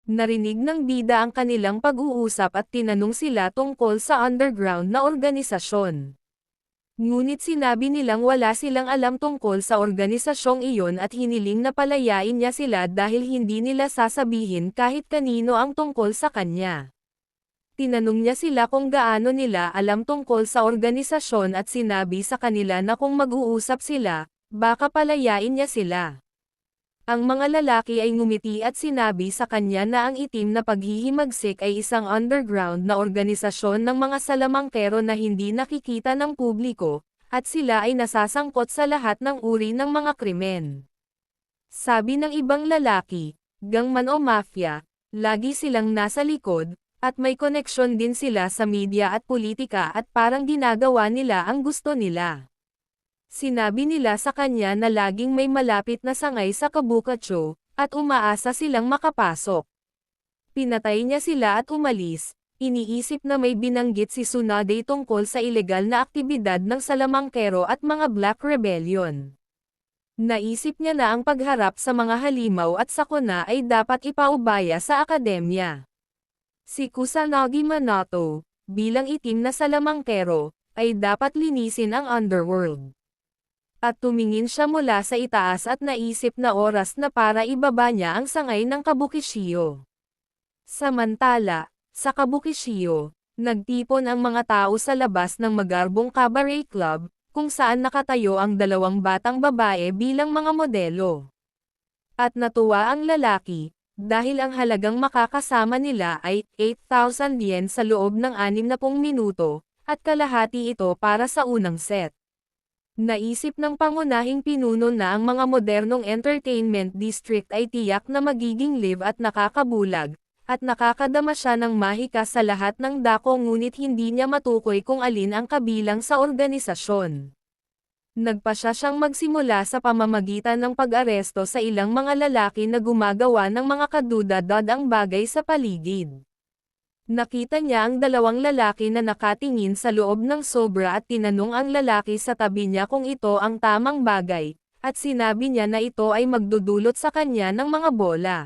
Narinig ng bida ang kanilang pag-uusap at tinanong sila tungkol sa underground na organisasyon. Ngunit sinabi nilang wala silang alam tungkol sa organisasyong iyon at hiniling na palayain niya sila dahil hindi nila sasabihin kahit kanino ang tungkol sa kanya. Tinanong niya sila kung gaano nila alam tungkol sa organisasyon at sinabi sa kanila na kung mag-uusap sila, baka palayain niya sila. Ang mga lalaki ay ngumiti at sinabi sa kanya na ang itim na paghihimagsik ay isang underground na organisasyon ng mga salamangkero na hindi nakikita ng publiko, at sila ay nasasangkot sa lahat ng uri ng mga krimen. Sabi ng ibang lalaki, gangman o mafia, lagi silang nasa likod, at may koneksyon din sila sa media at politika at parang ginagawa nila ang gusto nila. Sinabi nila sa kanya na laging may malapit na sangay sa kabukatso, at umaasa silang makapasok. Pinatay niya sila at umalis. Iniisip na may binanggit si Tsunade tungkol sa ilegal na aktibidad ng salamangkero at mga Black Rebellion. Naisip niya na ang pagharap sa mga halimaw at sakuna ay dapat ipaubaya sa akademya. Si Kusanagi Minato, bilang itim na salamangkero, ay dapat linisin ang underworld. At tumingin siya mula sa itaas at naisip na oras na para ibaba niya ang sangay ng Kabukishio. Samantala, sa Kabukishio, nagtipon ang mga tao sa labas ng magarbong cabaret club, kung saan nakatayo ang dalawang batang babae bilang mga modelo. At natuwa ang lalaki, dahil ang halagang makakasama nila ay 8,000 yen sa loob ng 60 minuto, at kalahati ito para sa unang set. Naisip ng pangunahing pinuno na ang mga modernong entertainment district ay tiyak na magiging live at nakakabulag, at nakakadama siya ng mahika sa lahat ng dako ngunit hindi niya matukoy kung alin ang kabilang sa organisasyon. Nagpasya siyang magsimula sa pamamagitan ng pag-aresto sa ilang mga lalaki na gumagawa ng mga kadudad-dadang bagay sa paligid. Nakita niya ang dalawang lalaki na nakatingin sa loob ng sobra at tinanong ang lalaki sa tabi niya kung ito ang tamang bagay, at sinabi niya na ito ay magdudulot sa kanya ng mga bola.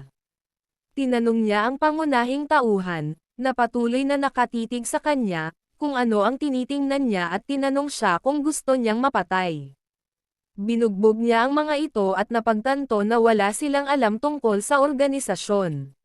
Tinanong niya ang pangunahing tauhan, na patuloy na nakatitig sa kanya, kung ano ang tinitingnan niya at tinanong siya kung gusto niyang mapatay. Binugbog niya ang mga ito at napagtanto na wala silang alam tungkol sa organisasyon.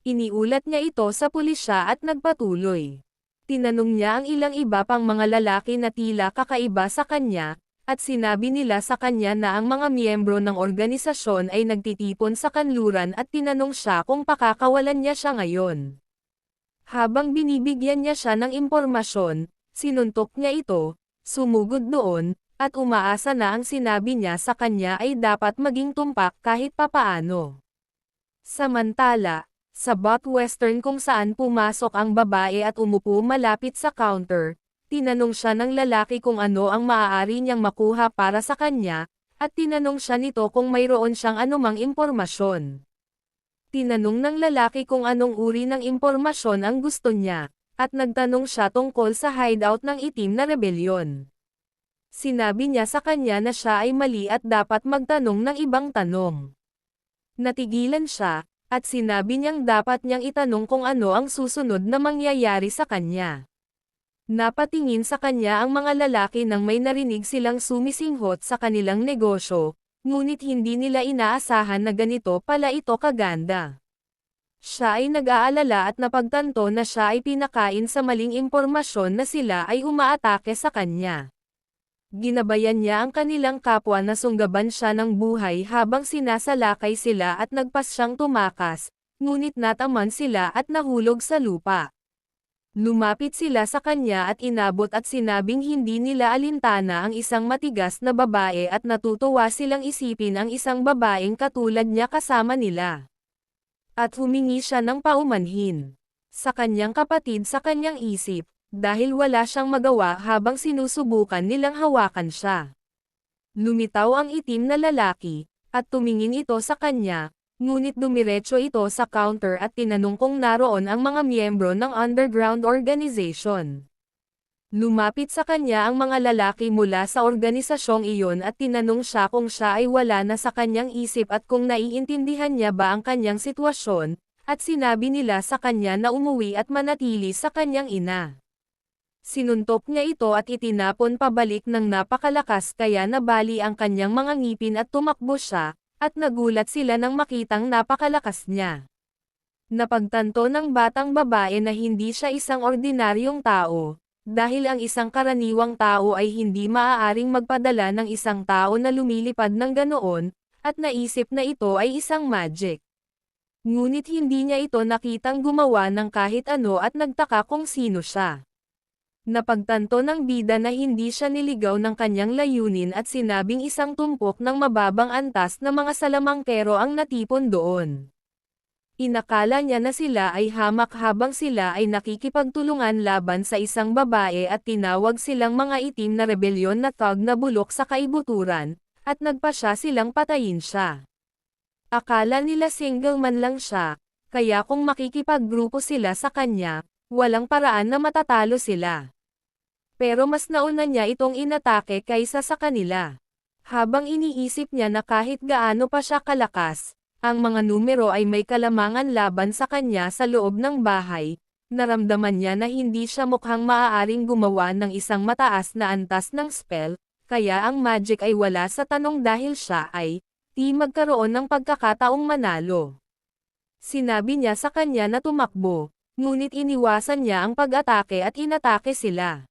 Iniulat niya ito sa pulisya at nagpatuloy. Tinanong niya ang ilang iba pang mga lalaki na tila kakaiba sa kanya, at sinabi nila sa kanya na ang mga miyembro ng organisasyon ay nagtitipon sa kanluran at tinanong siya kung pakakawalan niya siya ngayon. Habang binibigyan niya siya ng impormasyon, sinuntok niya ito, sumugod doon, at umaasa na ang sinabi niya sa kanya ay dapat maging tumpak kahit papaano. Samantala, sa Bot Western kung saan pumasok ang babae at umupo malapit sa counter, tinanong siya ng lalaki kung ano ang maaari niyang makuha para sa kanya, at tinanong siya nito kung mayroon siyang anumang impormasyon. Tinanong ng lalaki kung anong uri ng impormasyon ang gusto niya, at nagtanong siya tungkol sa hideout ng itim na rebelyon. Sinabi niya sa kanya na siya ay mali at dapat magtanong ng ibang tanong. Natigilan siya, at sinabi niyang dapat niyang itanong kung ano ang susunod na mangyayari sa kanya. Napatingin sa kanya ang mga lalaki nang may narinig silang sumisinghot sa kanilang negosyo, ngunit hindi nila inaasahan na ganito pala ito kaganda. Siya ay nag-aalala at napagtanto na siya ay pinakain sa maling impormasyon na sila ay umaatake sa kanya. Ginabayan niya ang kanilang kapwa na sunggaban siya ng buhay habang sinasalakay sila at nagpas siyang tumakas, ngunit nataman sila at nahulog sa lupa. Lumapit sila sa kanya at inabot at sinabing hindi nila alintana ang isang matigas na babae at natutuwa silang isipin ang isang babaeng katulad niya kasama nila. At humingi siya ng paumanhin sa kanyang kapatid sa kanyang isip, dahil wala siyang magawa habang sinusubukan nilang hawakan siya. Lumitaw ang itim na lalaki, at tumingin ito sa kanya, ngunit dumiretso ito sa counter at tinanong kung naroon ang mga miyembro ng underground organization. Lumapit sa kanya ang mga lalaki mula sa organisasyong iyon at tinanong siya kung siya ay wala na sa kanyang isip at kung naiintindihan niya ba ang kanyang sitwasyon, at sinabi nila sa kanya na umuwi at manatili sa kanyang ina. Sinuntok niya ito at itinapon pabalik ng napakalakas kaya nabali ang kanyang mga ngipin at tumakbo siya, at nagulat sila nang makitang napakalakas niya. Napagtanto ng batang babae na hindi siya isang ordinaryong tao, dahil ang isang karaniwang tao ay hindi maaaring magpadala ng isang tao na lumilipad ng ganoon, at naisip na ito ay isang magic. Ngunit hindi niya ito nakitang gumawa ng kahit ano at nagtaka kung sino siya. Napagtanto ng bida na hindi siya niligaw ng kanyang layunin at sinabing isang tumpok ng mababang antas na mga salamangkero ang natipon doon. Inakala niya na sila ay hamak habang sila ay nakikipagtulungan laban sa isang babae at tinawag silang mga itim na rebelyon na tag na bulok sa kaibuturan, at nagpasya silang patayin siya. Akala nila single man lang siya, kaya kung makikipaggrupo sila sa kanya, walang paraan na matatalo sila. Pero mas nauna niya itong inatake kaysa sa kanila. Habang iniisip niya na kahit gaano pa siya kalakas, ang mga numero ay may kalamangan laban sa kanya sa loob ng bahay, naramdaman niya na hindi siya mukhang maaaring gumawa ng isang mataas na antas ng spell, kaya ang magic ay wala sa tanong dahil siya ay, di magkaroon ng pagkakataong manalo. Sinabi niya sa kanya na tumakbo, ngunit iniwasan niya ang pag-atake at inatake sila.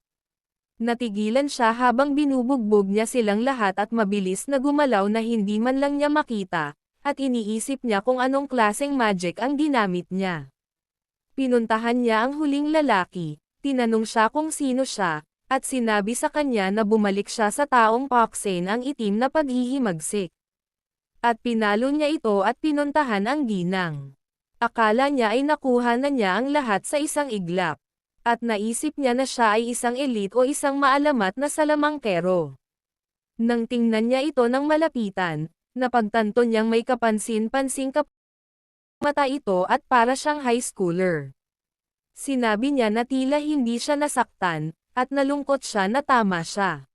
Natigilan siya habang binubugbog niya silang lahat at mabilis na gumalaw na hindi man lang niya makita, at iniisip niya kung anong klaseng magic ang ginamit niya. Pinuntahan niya ang huling lalaki, tinanong siya kung sino siya, at sinabi sa kanya na bumalik siya sa taong Paksen ang itim na paghihimagsik. At pinalo niya ito at pinuntahan ang ginang. Akala niya ay nakuha na niya ang lahat sa isang iglap. At naisip niya na siya ay isang elite o isang maalamat na salamangkero. Nang tingnan niya ito ng malapitan, napagtanto niyang may kapansin-pansing mata ito at para siyang high schooler. Sinabi niya na tila hindi siya nasaktan, at nalungkot siya na tama siya.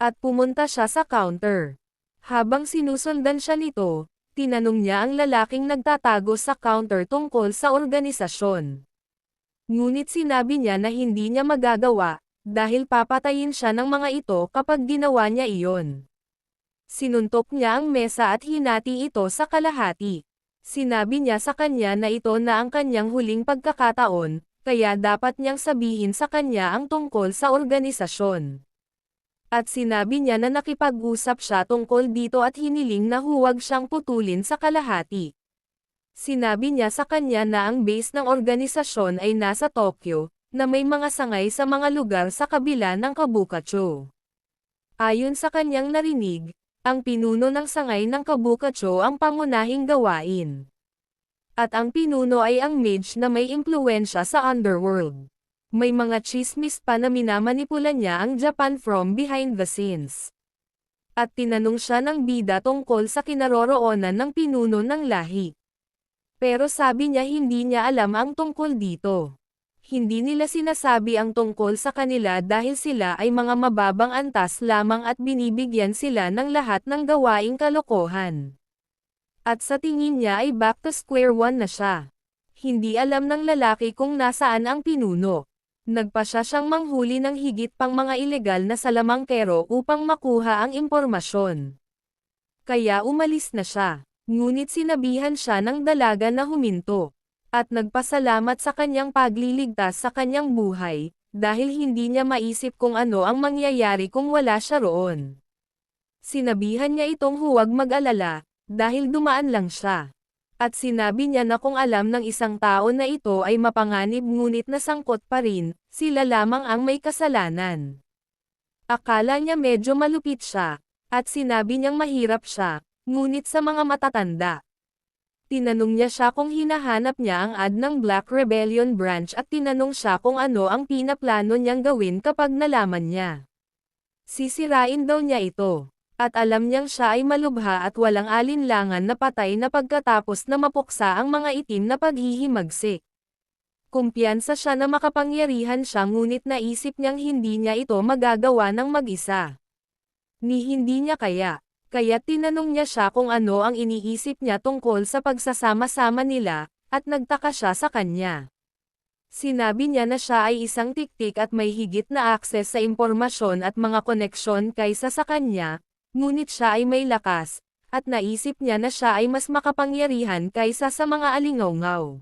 At pumunta siya sa counter. Habang sinusundan siya nito, tinanong niya ang lalaking nagtatago sa counter tungkol sa organisasyon. Ngunit sinabi niya na hindi niya magagawa, dahil papatayin siya ng mga ito kapag ginawa niya iyon. Sinuntok niya ang mesa at hinati ito sa kalahati. Sinabi niya sa kanya na ito na ang kanyang huling pagkakataon, kaya dapat niyang sabihin sa kanya ang tungkol sa organisasyon. At sinabi niya na nakipag-usap siya tungkol dito at hiniling na huwag siyang putulin sa kalahati. Sinabi niya sa kanya na ang base ng organisasyon ay nasa Tokyo, na may mga sangay sa mga lugar sa kabila ng Kabukicho. Ayon sa kanyang narinig, ang pinuno ng sangay ng Kabukicho ang pangunahing gawain. At ang pinuno ay ang mage na may impluwensya sa underworld. May mga chismis pa na minamanipula niya ang Japan from behind the scenes. At tinanong siya ng bida tungkol sa kinaroroonan ng pinuno ng lahi. Pero sabi niya hindi niya alam ang tungkol dito. Hindi nila sinasabi ang tungkol sa kanila dahil sila ay mga mababang antas lamang at binibigyan sila ng lahat ng gawaing kalokohan. At sa tingin niya ay back to square one na siya. Hindi alam ng lalaki kung nasaan ang pinuno. Nagpasya siyang manghuli ng higit pang mga ilegal na salamangkero upang makuha ang impormasyon. Kaya umalis na siya. Ngunit sinabihan siya ng dalaga na huminto, at nagpasalamat sa kanyang pagliligtas sa kanyang buhay, dahil hindi niya maisip kung ano ang mangyayari kung wala siya roon. Sinabihan niya itong huwag mag-alala, dahil dumaan lang siya. At sinabi niya na kung alam ng isang tao na ito ay mapanganib ngunit nasangkot pa rin, sila lamang ang may kasalanan. Akala niya medyo malupit siya, at sinabi niyang mahirap siya, ngunit sa mga matatanda. Tinanong niya siya kung hinahanap niya ang ad ng Black Rebellion branch at tinanong siya kung ano ang pinaplano niyang gawin kapag nalaman niya. Sisirain daw niya ito. At alam niyang siya ay malubha at walang alinlangan na patay na pagkatapos na mapuksa ang mga itim na paghihimagsik. Kumpiyansa siya na makapangyarihan siya ngunit naisip niyang hindi niya ito magagawa ng mag-isa. Ni hindi niya kaya tinanong niya siya kung ano ang iniisip niya tungkol sa pagsasama-sama nila, at nagtaka siya sa kanya. Sinabi niya na siya ay isang tiktik at may higit na akses sa impormasyon at mga koneksyon kaysa sa kanya, ngunit siya ay may lakas, at naisip niya na siya ay mas makapangyarihan kaysa sa mga alingawngaw.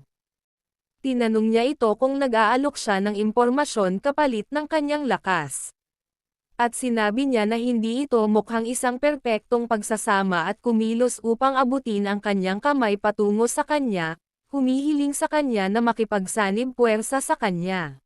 Tinanong niya ito kung nag-aalok siya ng impormasyon kapalit ng kanyang lakas. At sinabi niya na hindi ito mukhang isang perpektong pagsasama at kumilos upang abutin ang kanyang kamay patungo sa kanya, humihiling sa kanya na makipagsanib puwersa sa kanya.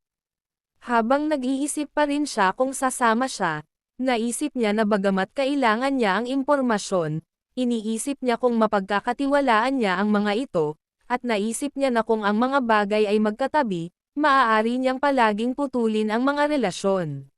Habang nag-iisip pa rin siya kung sasama siya, naisip niya na bagamat kailangan niya ang impormasyon, iniisip niya kung mapagkakatiwalaan niya ang mga ito, at naisip niya na kung ang mga bagay ay magkatabi, maaari niyang palaging putulin ang mga relasyon.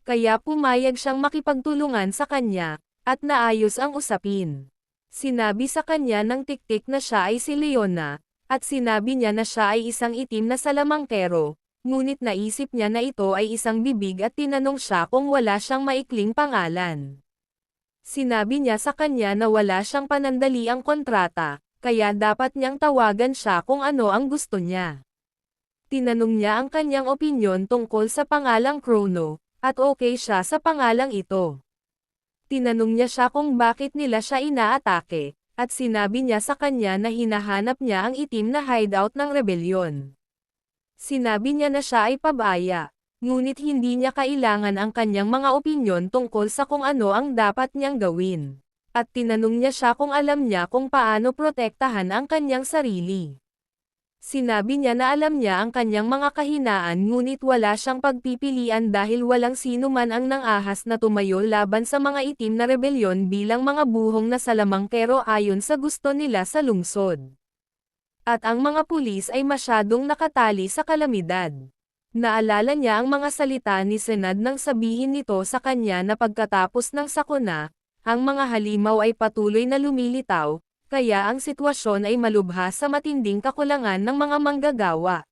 Kaya pumayag siyang makipagtulungan sa kanya, at naayos ang usapin. Sinabi sa kanya ng tiktik na siya ay si Leona, at sinabi niya na siya ay isang itim na salamangkero, ngunit naisip niya na ito ay isang bibig at tinanong siya kung wala siyang maikling pangalan. Sinabi niya sa kanya na wala siyang panandaliang kontrata, kaya dapat niyang tawagan siya kung ano ang gusto niya. Tinanong niya ang kanyang opinyon tungkol sa pangalang Chrono, at okay siya sa pangalang ito. Tinanong niya siya kung bakit nila siya inaatake, at sinabi niya sa kanya na hinahanap niya ang itim na hideout ng rebelyon. Sinabi niya na siya ay pabaya, ngunit hindi niya kailangan ang kanyang mga opinyon tungkol sa kung ano ang dapat niyang gawin. At tinanong niya siya kung alam niya kung paano protektahan ang kanyang sarili. Sinabi niya na alam niya ang kanyang mga kahinaan ngunit wala siyang pagpipilian dahil walang sino man ang nang-ahas na tumayo laban sa mga itim na rebelyon bilang mga buhong na salamangkero ayon sa gusto nila sa lungsod. At ang mga pulis ay masyadong nakatali sa kalamidad. Naalala niya ang mga salita ni Senad nang sabihin nito sa kanya na pagkatapos ng sakuna, ang mga halimaw ay patuloy na lumilitaw, kaya ang sitwasyon ay malubha sa matinding kakulangan ng mga manggagawa.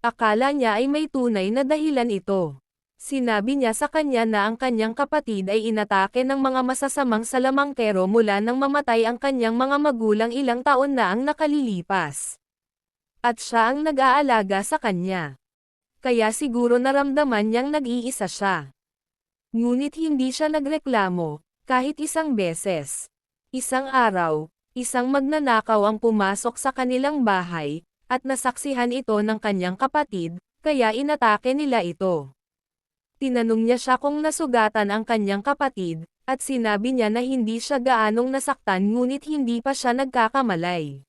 Akala niya ay may tunay na dahilan ito. Sinabi niya sa kanya na ang kanyang kapatid ay inatake ng mga masasamang salamangkero mula nang mamatay ang kanyang mga magulang ilang taon na ang nakalilipas. At siya ang nag-aalaga sa kanya. Kaya siguro naramdaman niyang nag-iisa siya. Ngunit hindi siya nagreklamo, kahit isang beses. Isang araw, isang magnanakaw ang pumasok sa kanilang bahay, at nasaksihan ito ng kanyang kapatid, kaya inatake nila ito. Tinanong niya siya kung nasugatan ang kanyang kapatid, at sinabi niya na hindi siya gaanong nasaktan ngunit hindi pa siya nagkakamalay.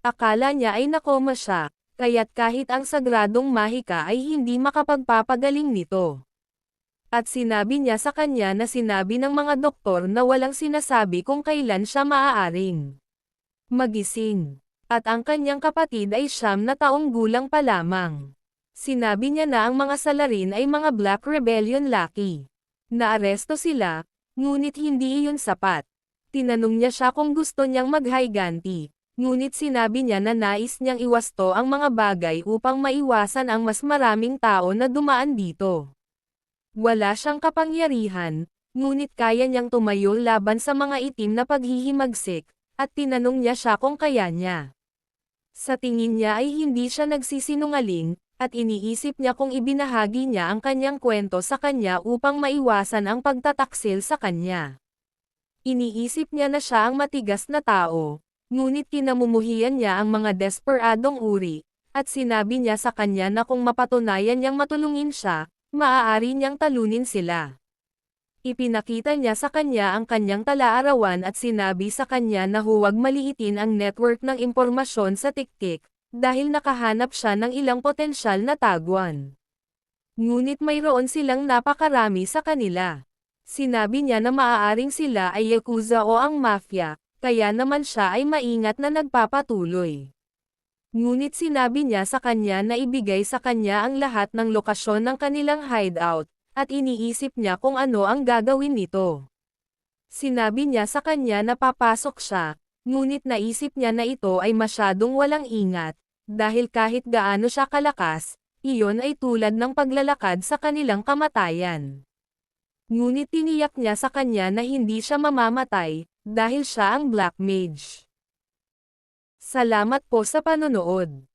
Akala niya ay nakoma siya, kaya't kahit ang sagradong mahika ay hindi makapagpapagaling nito. At sinabi niya sa kanya na sinabi ng mga doktor na walang sinasabi kung kailan siya maaaring magising. At ang kanyang kapatid ay 9 na taong gulang pa lamang. Sinabi niya na ang mga salarin ay mga Black Rebellion Lucky. Naaresto sila, ngunit hindi iyon sapat. Tinanong niya siya kung gusto niyang maghiganti, ngunit sinabi niya na nais niyang iwasto ang mga bagay upang maiwasan ang mas maraming tao na dumaan dito. Wala siyang kapangyarihan, ngunit kaya niyang tumayo laban sa mga itim na paghihimagsik, at tinanong niya siya kung kaya niya. Sa tingin niya ay hindi siya nagsisinungaling, at iniisip niya kung ibinahagi niya ang kanyang kwento sa kanya upang maiwasan ang pagtataksil sa kanya. Iniisip niya na siya ang matigas na tao, ngunit kinamumuhian niya ang mga desperadong uri, at sinabi niya sa kanya na kung mapatunayan niyang matulungin siya, maaari niyang talunin sila. Ipinakita niya sa kanya ang kanyang talaarawan at sinabi sa kanya na huwag maliitin ang network ng impormasyon sa tiktik, dahil nakahanap siya ng ilang potensyal na taguan. Ngunit mayroon silang napakarami sa kanila. Sinabi niya na maaaring sila ay yakuza o ang mafia, kaya naman siya ay maingat na nagpapatuloy. Ngunit sinabi niya sa kanya na ibigay sa kanya ang lahat ng lokasyon ng kanilang hideout, at iniisip niya kung ano ang gagawin nito. Sinabi niya sa kanya na papasok siya, ngunit naisip niya na ito ay masyadong walang ingat, dahil kahit gaano siya kalakas, iyon ay tulad ng paglalakad sa kanilang kamatayan. Ngunit tiniyak niya sa kanya na hindi siya mamamatay, dahil siya ang Black Mage. Salamat po sa panonood.